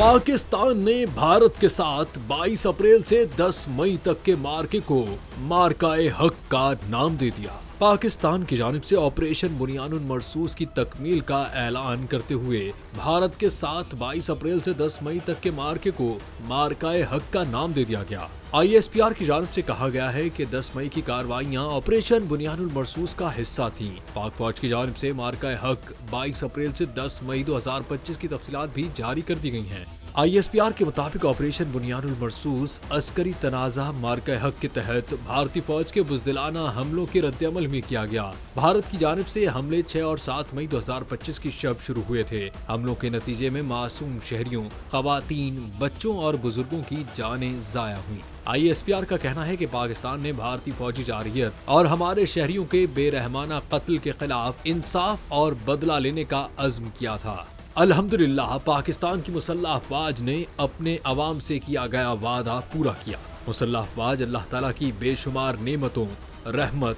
पाकिस्तान ने भारत के साथ 22 अप्रैल से 10 मई तक के मार्के को मार्काए हक का नाम दे दिया। पाकिस्तान की जानिब से ऑपरेशन बुनियानुल मरसूस की तकमील का ऐलान करते हुए भारत के साथ 22 अप्रैल से 10 मई तक के मार्के को मार्काए हक का नाम दे दिया गया। ISPR की जानिब से कहा गया है कि 10 मई की कार्रवाइयां ऑपरेशन बुनियानुल मरसूस का हिस्सा थीं। पाक फौज की जानिब से मार्काए हक 22 अप्रैल से 10 मई 2025 की तफसीलात भी जारी कर दी गई हैं। ISPR के मुताबिक ऑपरेशन बुनियानुल मरसूस अस्करी तनाज़ा मार्का हक के तहत भारतीय फौज के बुज़दिलाना हमलों के रद्द-ए-अमल में किया गया। भारत की जानिब से हमले 6 और 7 मई 2025 की शब शुरू हुए थे। हमलों के नतीजे में मासूम शहरियों, खवातीन, बच्चों और बुजुर्गों की जानें ज़ाया हुई। ISPR का कहना है कि पाकिस्तान ने भारतीय फौजी जारहियत और हमारे शहरियों के बेरहमाना कत्ल के खिलाफ इंसाफ और बदला लेने का अज़्म किया था। अल्हम्दुलिल्लाह पाकिस्तान की मुसल्लह अफवाज ने अपने अवाम से किया गया वादा पूरा किया। मुसल्लह अफवाज अल्लाह ताला की बेशुमार नेमतों, रहमत,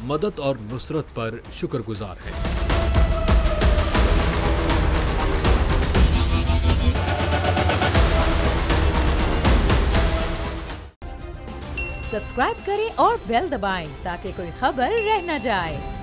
मदद और नुसरत पर शुक्रगुजार है। सब्सक्राइब करें और बेल दबाएं ताकि कोई खबर रह न जाए।